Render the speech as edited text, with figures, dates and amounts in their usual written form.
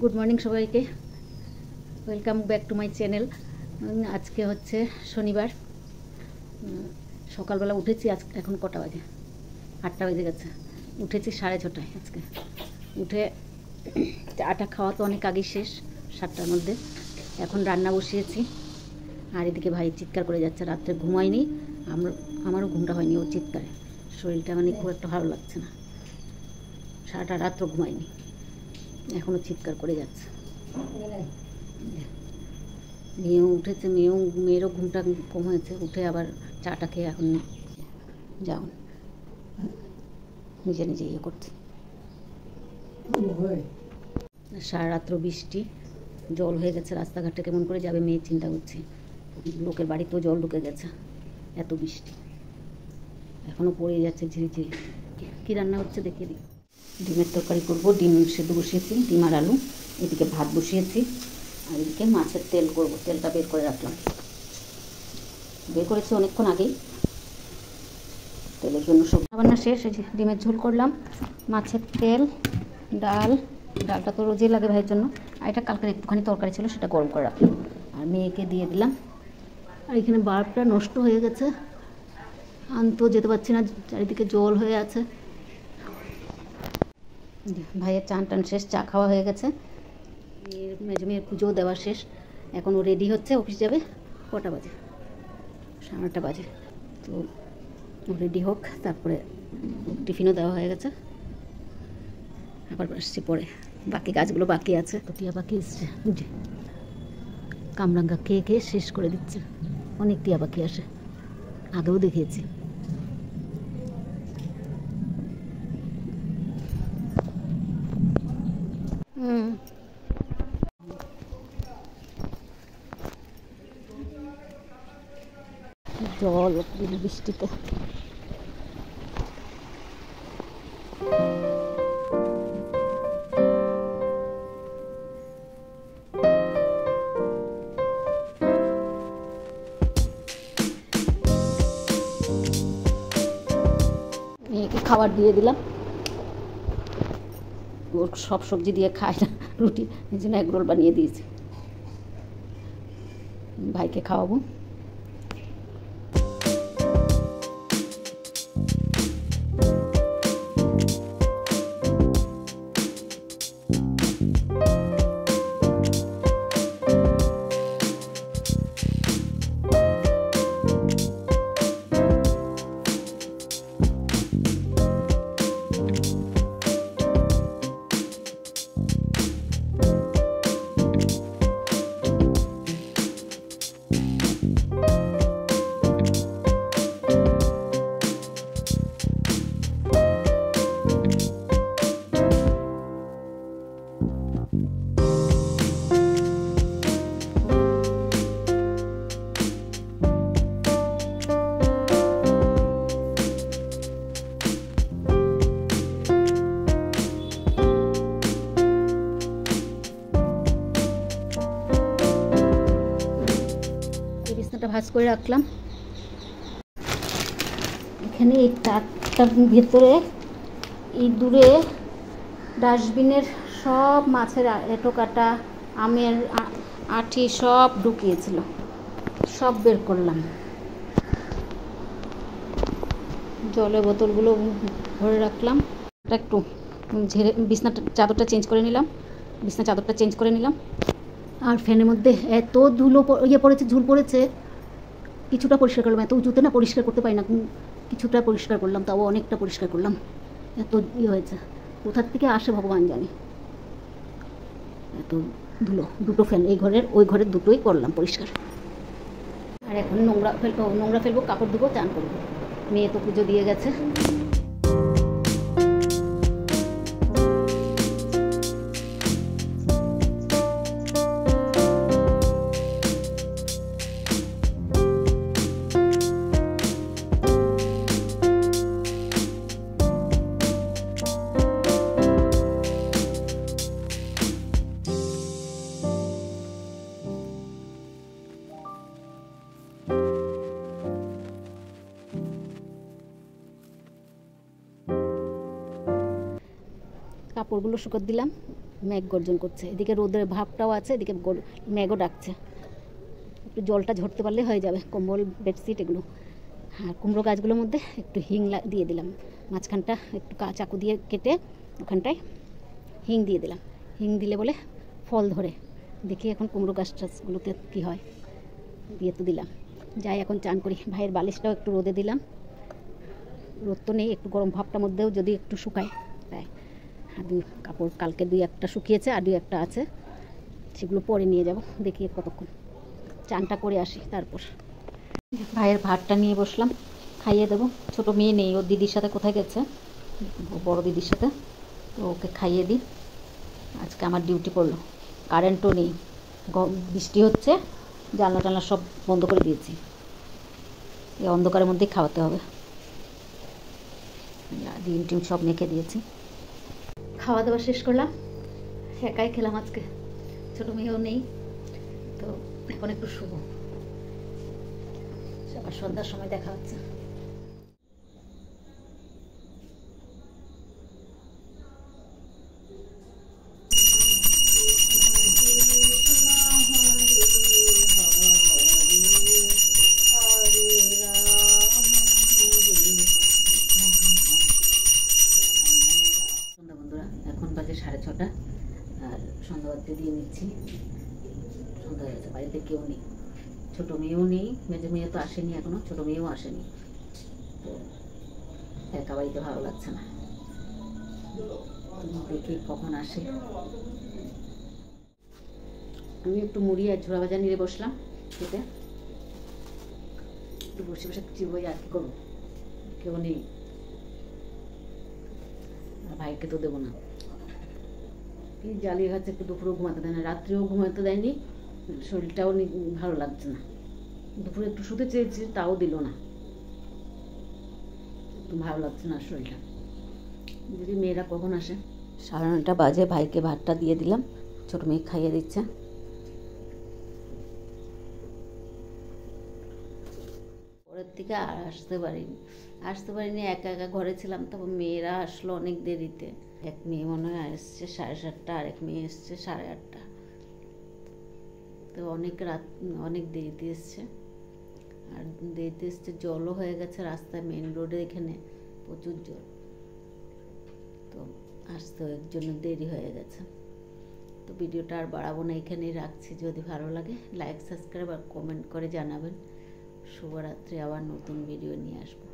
Good morning সবাইকে, welcome back to my channel. আজকে হচ্ছে শনিবার। সকালবেলা উঠেছি। আজ এখন কটা বাজে? 8টা বেজে গেছে। উঠেছি 6:30টায়। আজকে উঠে চাটা খাওয়া তো অনেক আগেই শেষ, 7টার মধ্যে। এখন রান্না বসিয়েছি। আর এদিকে ভাই চিৎকার করে যাচ্ছে, রাত্রে ঘুমায়নি। আমারও ঘুমটা হয়নি ওর চিৎকারে। শরীরটা মানে খুব একটা ভালো লাগছে না, সারাটা রাত্র ঘুমায়নি, এখনও চিৎকার করে যাচ্ছে। মেয়েও উঠেছে, মেয়েরও ঘুমটা কম হয়েছে। উঠে আবার চাটা খেয়ে এখন যাও নিজে নিজে ইয়ে করছে। সারা রাত্র বৃষ্টি, জল হয়ে গেছে রাস্তাঘাটে, কেমন করে যাবে মেয়ে চিন্তা করছে। লোকের বাড়িতেও জল ঢুকে গেছে, এত বৃষ্টি এখনও পড়ে যাচ্ছে ঝিরিঝিরি। কী রান্না হচ্ছে দেখিয়ে দিই। ডিমের তরকারি করবো, ডিম সেদ্ধ বসিয়েছি, ডিম আর আলু। এদিকে ভাত বসিয়েছি, আর এদিকে মাছের তেল করবো। তেলটা বের করে রাখলাম, বের করেছি অনেকক্ষণ আগেই। তেলের জন্য সব রান্না শেষ। এই যে ডিমের ঝোল করলাম, মাছের তেল, ডালটা তো রোজই লাগে ভাইয়ের জন্য। আর এটা কালকের একটুখানি তরকারি ছিল, সেটা গরম করে রাখলাম আর মেয়েকে দিয়ে দিলাম। আর এখানে বাল্বটা নষ্ট হয়ে গেছে, আনতেও যেতে পারছি না, চারিদিকে জল হয়ে আছে। ভাইয়ের চান টান শেষ, চা খাওয়া হয়ে গেছে। মেজো মেয়ের পুজোও দেওয়া শেষ। এখন ও রেডি হচ্ছে, অফিস যাবে। কটা বাজে? 8:30 বাজে। তো রেডি হোক, তারপরে টিফিনও দেওয়া হয়ে গেছে। আবার আসছি পরে, বাকি গাছগুলো বাকি আছে। তো টিয়া পাখি এসছে, বুঝে কামরাঙ্গা খেয়ে খেয়ে শেষ করে দিচ্ছে। অনেক টিয়া পাখি আসে, আগেও দেখিয়েছি। জল বৃষ্টিতে। মেয়েকে খাবার দিয়ে দিলাম, ওর সব সবজি দিয়ে খায় না রুটি, এই জন্য এগ রোল বানিয়ে দিয়েছি। ভাইকে খাওয়াবো। বিছনাটা ভাঁজ করে রাখলাম। এখানে এই তাকটার ভেতরে এই দূরে ডাস্টবিনের সব মাছের এঁটো কাটা, আমের আঁটি সব ঢুকিয়েছিল, সব বের করলাম। জলের বোতলগুলো ভরে রাখলাম। একটু ঝেড়ে বিছনাটা চাদরটা চেঞ্জ করে নিলাম। আর ফ্যানের মধ্যে এত ধুলো পড়েছে, ঝুল পড়েছে। কিছুটা পরিষ্কার করলাম, এত উঁচুতে না পরিষ্কার করতে পারি না। কিছুটা পরিষ্কার করলাম, তাও অনেকটা পরিষ্কার করলাম। এত হয়েছে, কোথার থেকে আসে ভগবান জানে এত ধুলো। দুটো ফ্যান, এই ঘরের ওই ঘরের দুটোই করলাম পরিষ্কার। আর এখন নোংরা ফেলবো, কাপড় ধুবো, চান করবো। মেয়ে তো পুজো দিয়ে গেছে। কাপড়গুলো শুকোতে দিলাম, মেঘ গর্জন করছে, এদিকে রোদের ভাবটাও আছে, এদিকে মেঘও ডাকছে। একটু জলটা ঝরতে পারলে হয়ে যাবে, কম্বল বেডশিট এগুলো। আর কুমড়ো গাছগুলোর মধ্যে একটু হিং দিয়ে দিলাম, মাঝখানটা একটু চাকু দিয়ে কেটে ওখানটায় হিং দিয়ে দিলাম। হিং দিলে বলে ফল ধরে। দেখি এখন কুমড়ো গাছ টাছগুলোতে কী হয়। দিয়ে তো দিলাম। যাই এখন চান করি। ভাইয়ের বালিশটাও একটু রোদে দিলাম, রোদ তো নেই, একটু গরম ভাবটার মধ্যেও যদি একটু শুকায় তাই। আর কাপড় কালকে 2-1টা শুকিয়েছে, আর 2-1টা আছে, সেগুলো পরে নিয়ে যাব। দেখি কতক্ষণ চানটা করে আসি তারপর। ভাইয়ের ভাতটা নিয়ে বসলাম, খাইয়ে দেবো। ছোটো মেয়ে নেই, ওর দিদির সাথে কোথায় গেছে, বড় দিদির সাথে, তো ওকে খাইয়ে দিই। আজকে আমার ডিউটি পড়লো, কারেন্টও নেই, বৃষ্টি হচ্ছে, জানলা টানলা সব বন্ধ করে দিয়েছি। এই অন্ধকারের মধ্যেই খাওয়াতে হবে। ডিম টিম সব মেখে দিয়েছি। খাওয়া দাওয়া শেষ করলাম, একাই খেলাম আজকে, ছোটো মেয়েও নেই, তো এখন একটু শুভ। আবার সন্ধ্যার সময় দেখা হচ্ছে। বন্ধুরা এখন বাজে 6:30, আর সন্ধ্যাবাতি দিয়ে নিচ্ছি। সন্ধ্যা হয়ে গেছে, বাড়িতে কেউ নেই, ছোটো মেয়েও নেই, মেজো মেয়ে তো আসেনি এখনো, ছোটো মেয়েও আসেনি, তো একা বাড়িতে ভালো লাগছে না। দেখি কখন আসে। আমি একটু মুড়ি আর ঝোড়া ভাজা নিয়ে বসলাম খেতে, একটু বসে বসে চিবোই, আর কি করবো, কেউ নেই, আর ভাইকে তো দেবো না। কি জ্বালিয়ে খাচ্ছে, একটু দুপুরেও ঘুমাতে দেয় না, রাত্রেও ঘুমাতে দেয়নি, শরীরটাও ভালো লাগছে না। দুপুরে একটু শুতে চেয়েছি, তাও দিল না, ভালো লাগছে না শরীরটা। যদি মেয়েরা কখন আসে। 9:30 বাজে, ভাইকে ভাতটা দিয়ে দিলাম, ছোটো মেয়ে খাইয়ে দিচ্ছে। পরের থেকে আর আসতে পারিনি, একা একা ঘরে ছিলাম। তারপর মেয়েরা আসলো অনেক দেরিতে, এক মেয়ে মনে হয় এসছে 7:30, আর এক মেয়ে এসছে 8:30, তো অনেক রাত, অনেক দেরিতে এসছে। আর দেরিতে এসছে, জলও হয়ে গেছে রাস্তায়, মেন রোডে এখানে প্রচুর জল, তো আসতে এর জন্য দেরি হয়ে গেছে। তো ভিডিওটা আর বাড়াবো না, এখানেই রাখছি। যদি ভালো লাগে লাইক, সাবস্ক্রাইব আর কমেন্ট করে জানাবেন। শুভরাত্রি, আবার নতুন ভিডিও নিয়ে আসবো।